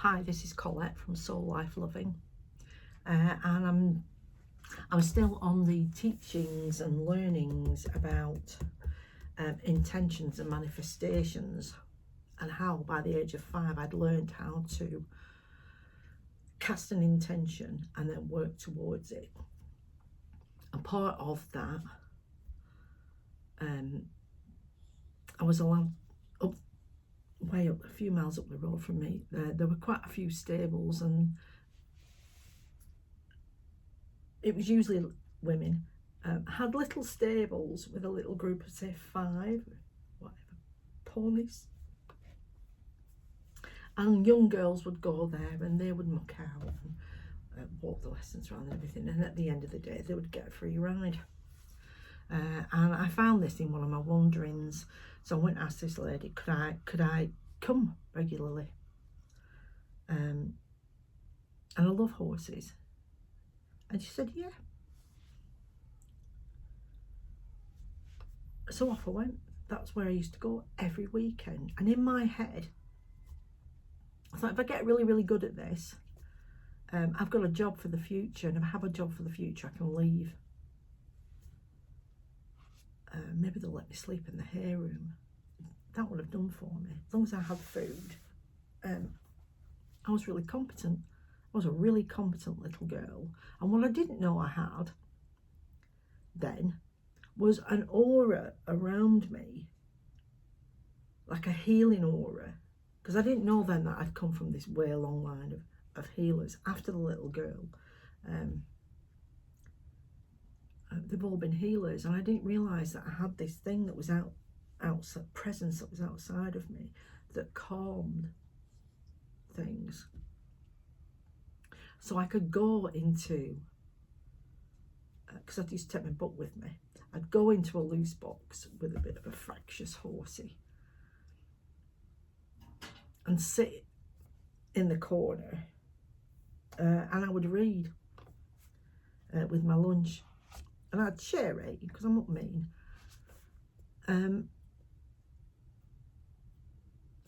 Hi, this is Colette from Soul Life Loving, and I'm still on the teachings and learnings about intentions and manifestations, and how by the age of 5 I'd learned how to cast an intention and then work towards it. And part of that, I was allowed way up, a few miles up the road from me, there were quite a few stables, and it was usually women, had little stables with a little group of, say, 5 ponies, and young girls would go there and they would muck out and walk the lessons around and everything, and at the end of the day they would get a free ride. And I found this in one of my wanderings, so I went and asked this lady, could I come regularly? And I love horses, and she said yeah. So off I went. That's where I used to go every weekend, and in my head I thought, if I get really, really good at this, I've got a job for the future, and if I have a job for the future, I can leave. Maybe they'll let me sleep in the hay room. That would have done for me. As long as I had food, I was really competent. I was a really competent little girl. And what I didn't know I had then was an aura around me, like a healing aura. Because I didn't know then that I'd come from this way long line of healers after the little girl. They've all been healers, and I didn't realise that I had this thing that was outside, presence that was outside of me, that calmed things. So I could go into, because I used to take my book with me, I'd go into a loose box with a bit of a fractious horsey and sit in the corner, and I would read with my lunch, and I'd share it because I'm not mean, and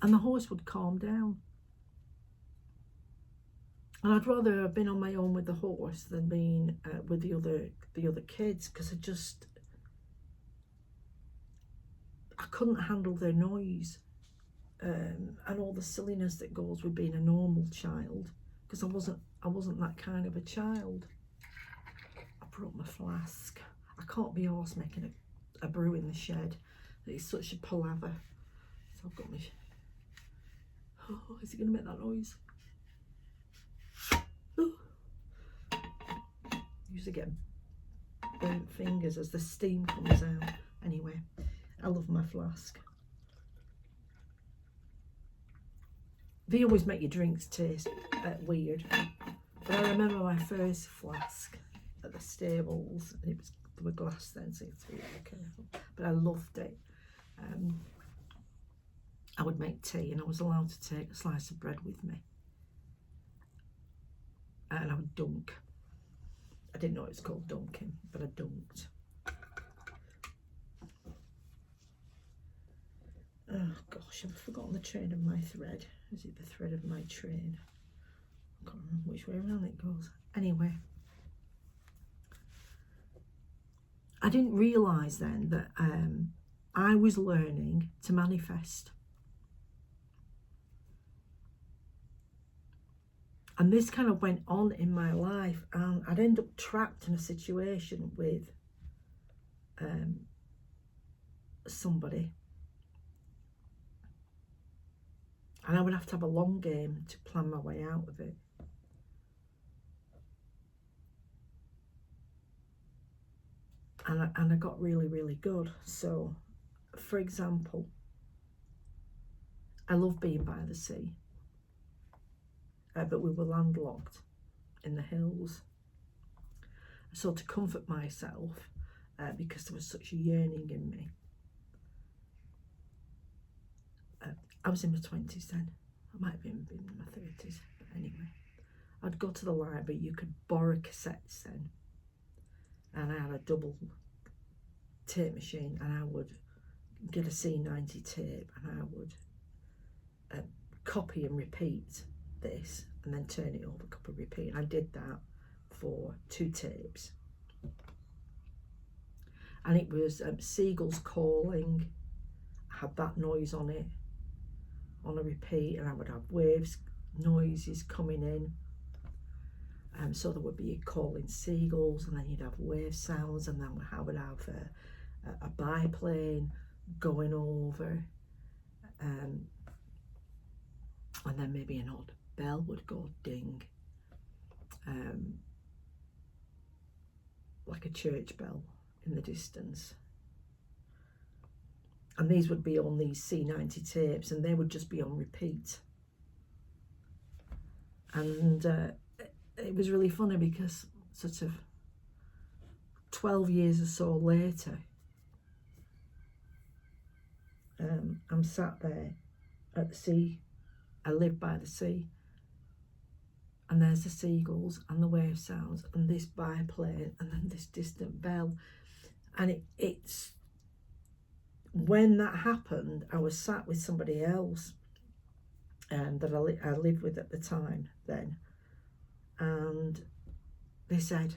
the horse would calm down. And I'd rather have been on my own with the horse than being with the other kids, because I couldn't handle their noise, and all the silliness that goes with being a normal child, because I wasn't that kind of a child. I brought my flask. I can't be arsed making a brew in the shed. It's such a palaver. So I've got my... Oh, is it going to make that noise? Oh. Usually get burnt fingers as the steam comes out. Anyway, I love my flask. They always make your drinks taste weird, but I remember my first flask at the stables, and they were glass then, so you have to be really careful, but I loved it. I would make tea, and I was allowed to take a slice of bread with me, and I would dunk. I didn't know it was called dunking, but I dunked. Oh gosh, I've forgotten the train of my thread. Is it the thread of my train? I can't remember which way around it goes. Anyway, I didn't realise then that I was learning to manifest. And this kind of went on in my life, and I'd end up trapped in a situation with somebody. And I would have to have a long game to plan my way out of it. And I got really, really good. So, for example, I love being by the sea, but we were landlocked in the hills. So to comfort myself, because there was such a yearning in me, I was in my 20s then. I might have been in my 30s, but anyway. I'd go to the library. You could borrow cassettes then. And I had a double tape machine, and I would get a C90 tape, and I would copy and repeat this and then turn it over, couple repeat. And I did that for 2 tapes. And it was seagulls calling. I had that noise on it on a repeat, and I would have waves noises coming in. So there would be calling seagulls, and then you'd have wave sounds, and then I would have a biplane going over, and then maybe an odd bell would go ding, like a church bell in the distance. And these would be on these C90 tapes, and they would just be on repeat. And it was really funny because sort of 12 years or so later, I'm sat there at the sea. I live by the sea, and there's the seagulls and the wave sounds and this biplane and then this distant bell. And it's when that happened, I was sat with somebody else that I lived with at the time then, and they said,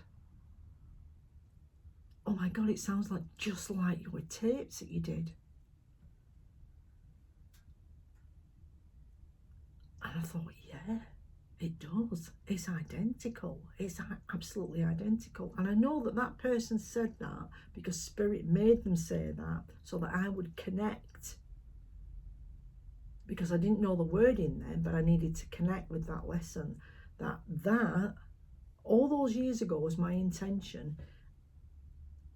"Oh my God, it sounds like just like your tapes that you did." And I thought, yeah, it does. It's identical. It's absolutely identical. And I know that that person said that because Spirit made them say that so that I would connect. Because I didn't know the word in then, but I needed to connect with that lesson. That all those years ago was my intention,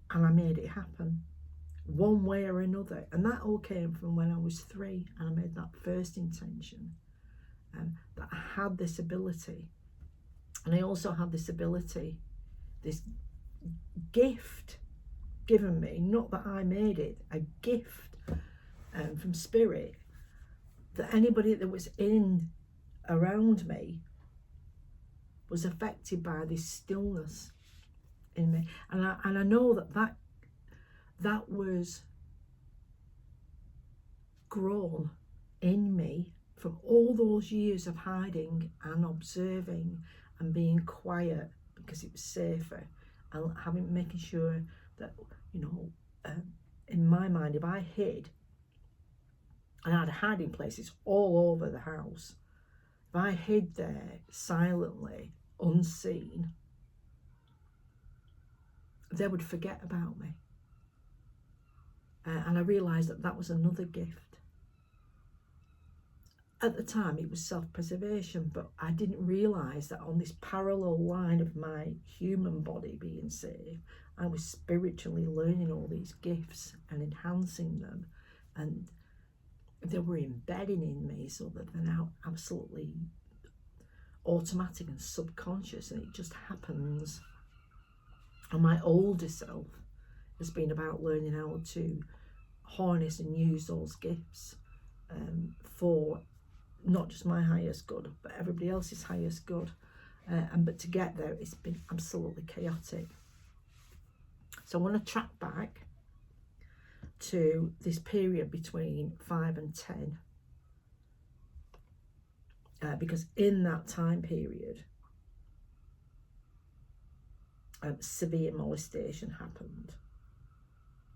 and I made it happen one way or another. And that all came from when I was 3, and I made that first intention. That I had this ability, and I also had this ability, this gift given me, not that I made it, a gift from Spirit, that anybody that was around me was affected by this stillness in me. And I know that was grown in me from all those years of hiding and observing and being quiet because it was safer, and making sure that, in my mind, if I hid, and I had hiding places all over the house, if I hid there silently, unseen, they would forget about me. And I realised that was another gift. At the time, it was self-preservation, but I didn't realise that on this parallel line of my human body being saved, I was spiritually learning all these gifts and enhancing them, and they were embedding in me so that they're now absolutely automatic and subconscious, and it just happens. And my older self has been about learning how to harness and use those gifts for not just my highest good, but everybody else's highest good. But to get there, it's been absolutely chaotic. So I want to track back to this period between 5 and 10, because in that time period, severe molestation happened,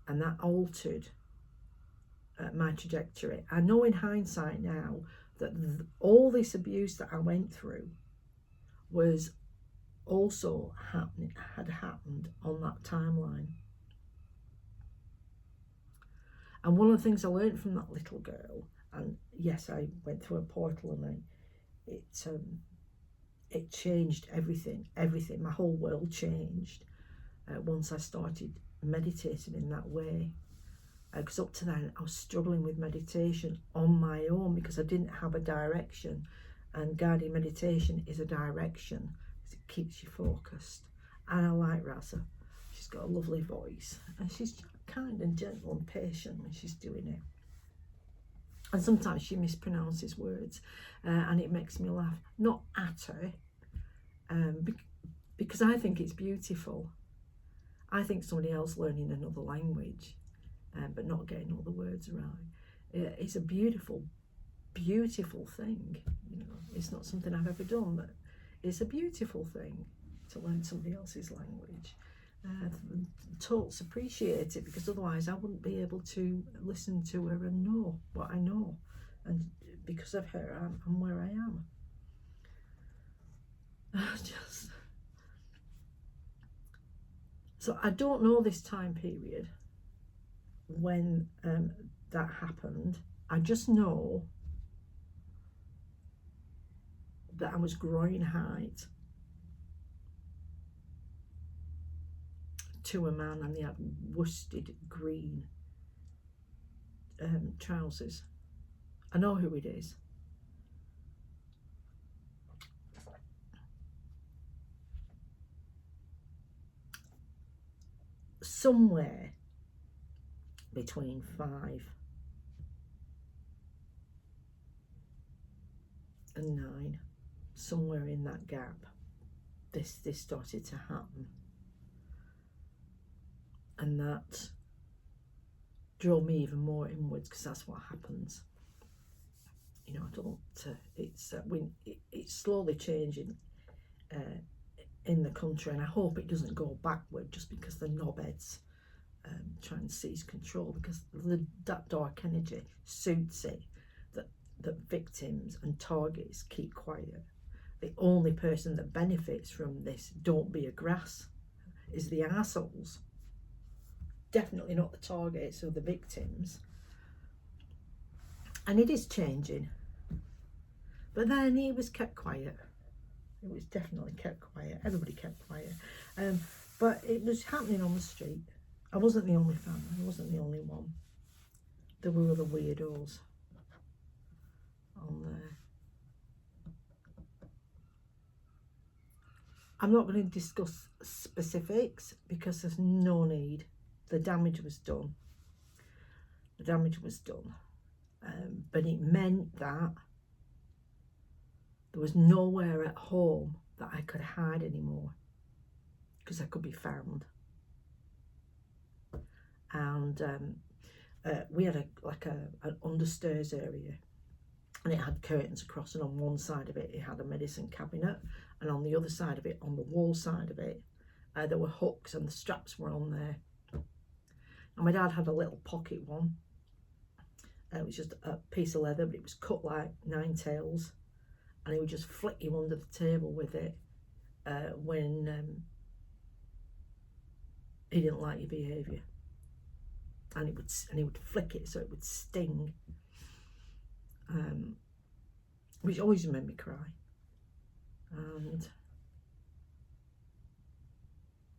and that altered my trajectory. I know in hindsight now that all this abuse that I went through was also had happened on that timeline. And one of the things I learned from that little girl, and yes, I went through a portal, and it changed everything. My whole world changed once I started meditating in that way. Because up to then I was struggling with meditation on my own because I didn't have a direction, and guided meditation is a direction because it keeps you focused. And I like Raza. She's got a lovely voice, and she's kind and gentle and patient when she's doing it. And sometimes she mispronounces words, and it makes me laugh. Not at her, because I think it's beautiful. I think somebody else learning another language, but not getting all the words right, it's a beautiful beautiful thing. You know, it's not something I've ever done, but it's a beautiful thing to learn somebody else's language. Totes appreciate it, because otherwise I wouldn't be able to listen to her and know what I know, and because of her I'm where I am. So I don't know this time period when that happened. I just know that I was growing height to a man, and he had worsted green trousers. I know who it is. Somewhere between 5 and 9, somewhere in that gap, this started to happen, and that drove me even more inwards, because that's what happens. You know, I don't. It's slowly changing in the country, and I hope it doesn't go backward just because the knobheads try and seize control, because that dark energy suits it that victims and targets keep quiet. The only person that benefits from this "don't be a grass" is the arseholes. Definitely not the targets or the victims. And it is changing. But then he was kept quiet. It was definitely kept quiet. Everybody kept quiet. But it was happening on the street. I wasn't the only family. I wasn't the only one. There were other weirdos on there. I'm not going to discuss specifics because there's no need. The damage was done. The damage was done. But it meant that there was nowhere at home that I could hide anymore, because I could be found. And we had an understairs area, and it had curtains across, and on one side of it had a medicine cabinet, and on the other side of it, on the wall side of it, there were hooks, and the straps were on there. And my dad had a little pocket one. It was just a piece of leather, but it was cut like 9 tails, and he would just flick you under the table with it when he didn't like your behaviour, and he would flick it so it would sting, which always made me cry, and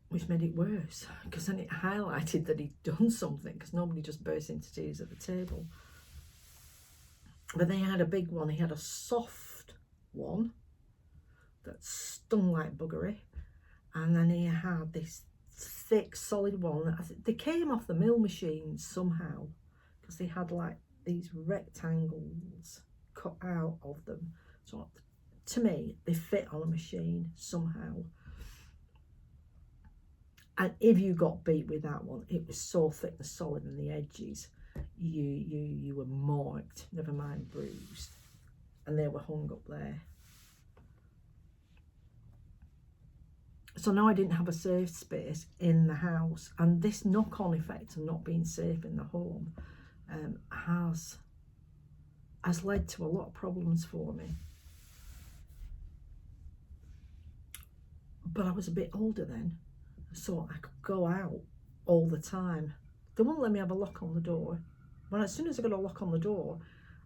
which made it worse, because then it highlighted that he'd done something, because nobody just burst into tears at the table. But then he had a big one. He had a soft one that stung like buggery, and then he had this thick solid one. They came off the mill machines somehow, because they had like these rectangles cut out of them. So to me, they fit on a machine somehow. And if you got beat with that one, it was so thick and solid, and the edges, you were marked, never mind bruised, and they were hung up there. So now I didn't have a safe space in the house, and this knock-on effect of not being safe in the home has led to a lot of problems for me. But I was a bit older then, so I could go out all the time. They wouldn't let me have a lock on the door. Well, as soon as I got a lock on the door,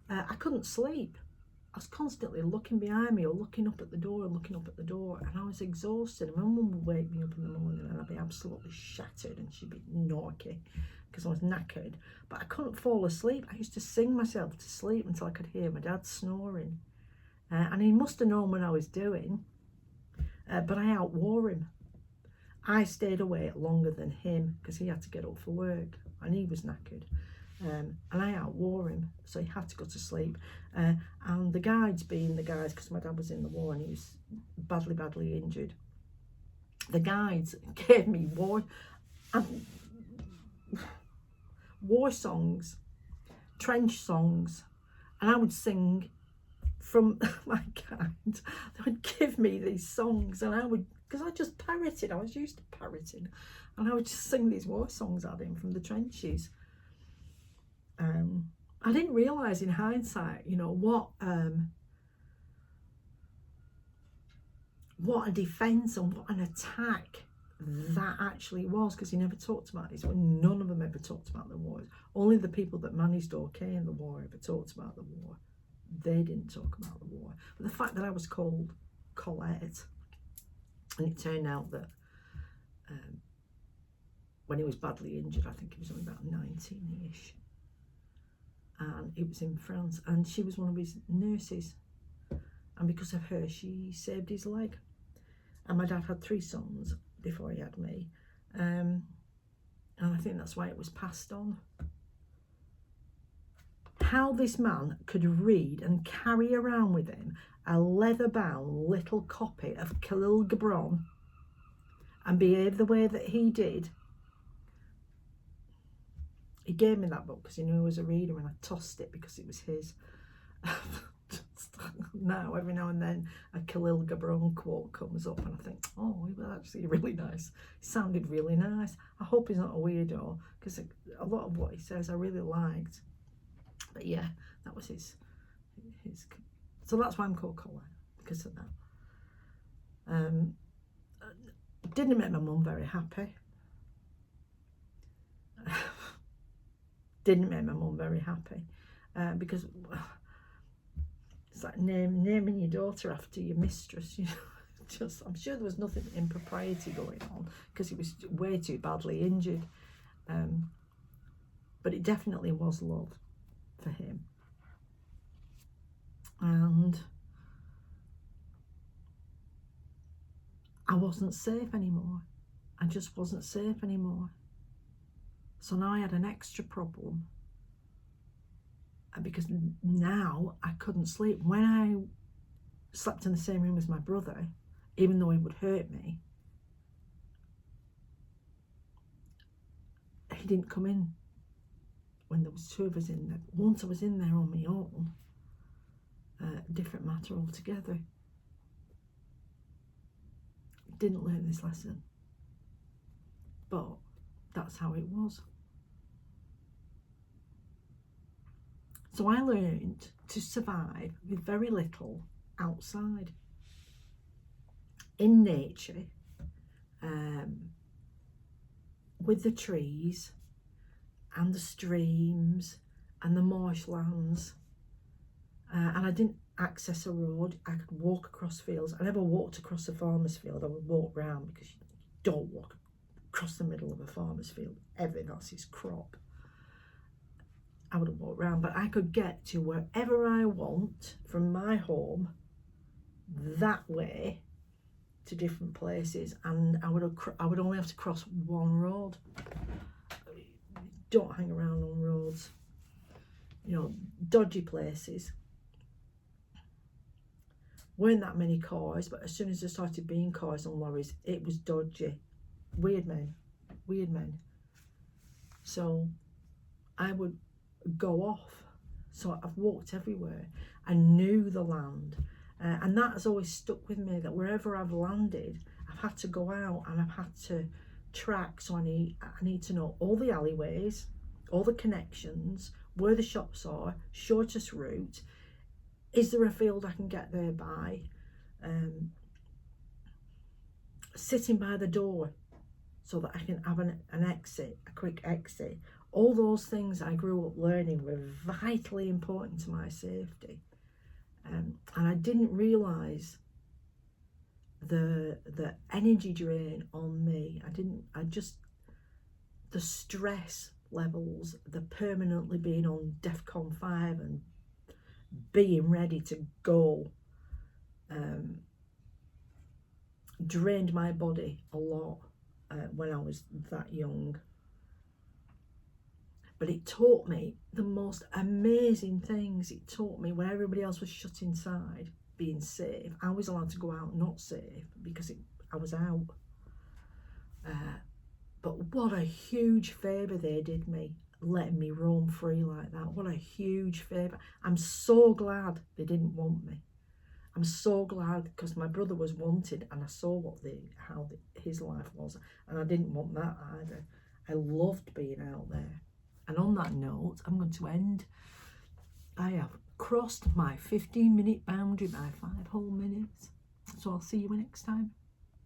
I couldn't sleep. I was constantly looking behind me or looking up at the door and looking up at the door, and I was exhausted. And my mum would wake me up in the morning and I'd be absolutely shattered, and she'd be naughty because I was knackered. But I couldn't fall asleep. I used to sing myself to sleep until I could hear my dad snoring. And he must have known what I was doing, but I outwore him. I stayed awake longer than him because he had to get up for work and he was knackered. And I outwore him, so he had to go to sleep. And the guides, being the guides, because my dad was in the war and he was badly injured, the guides gave me war songs, trench songs, And I would sing from my kind. They would give me these songs, and I would, because I just parroted, I was used to parroting, and I would just sing these war songs at him from the trenches. I didn't realise in hindsight, you know, what a defence and what an attack that actually was, because he never talked about it. So none of them ever talked about the war. Only the people that managed okay in the war ever talked about the war. They didn't talk about the war. But the fact that I was called Colette, and it turned out that when he was badly injured, I think he was only about 19-ish, and it was in France, and she was one of his nurses, and because of her she saved his leg. And my dad had 3 sons before he had me, and I think that's why it was passed on. How this man could read and carry around with him a leather-bound little copy of Khalil Gibran and behave the way that he did. He gave me that book because he knew I was a reader, and I tossed it because it was his. Now, every now and then, a Khalil Gibran quote comes up, and I think, oh, he was actually really nice. He sounded really nice. I hope he's not a weirdo, because a lot of what he says I really liked. But yeah, that was his. So that's why I'm called Colette, because of that. Didn't make my mum very happy. Didn't make my mum very happy, because it's like naming your daughter after your mistress, you know. Just, I'm sure there was nothing impropriety going on, because he was way too badly injured, but it definitely was love for him. And I wasn't safe anymore. I just wasn't safe anymore. So now I had an extra problem, because now I couldn't sleep. When I slept in the same room as my brother, even though he would hurt me, he didn't come in when there was 2 of us in there. Once I was in there on my own, different matter altogether. Didn't learn this lesson, but that's how it was. So I learned to survive with very little outside, in nature, with the trees and the streams and the marshlands, and I didn't access a road. I could walk across fields. I never walked across a farmer's field. I would walk round, because you don't walk across the middle of a farmer's field ever. That's his crop. I would have walked around, but I could get to wherever I want from my home that way to different places, and I would only have to cross one road. Don't hang around on roads, you know, dodgy places. Weren't that many cars, but as soon as there started being cars and lorries, it was dodgy. Weird men. So I would go off. So I've walked everywhere. I knew the land, and that has always stuck with me, that wherever I've landed, I've had to go out and I've had to track. So I need to know all the alleyways, all the connections, where the shops are, shortest route. Is there a field I can get there by? Sitting by the door so that I can have an exit, a quick exit. All those things I grew up learning were vitally important to my safety. And I didn't realise the energy drain on me. The stress levels, the permanently being on DEFCON 5 and being ready to go, drained my body a lot when I was that young. But it taught me the most amazing things. It taught me when everybody else was shut inside, being safe, I was allowed to go out not safe, because I was out. But what a huge favour they did me. letting me roam free like that. What a huge favour. I'm so glad they didn't want me. I'm so glad, because my brother was wanted and I saw his life was, and I didn't want that either. I loved being out there. And on that note, I'm going to end. I have crossed my 15-minute boundary by 5 whole minutes. So I'll see you next time.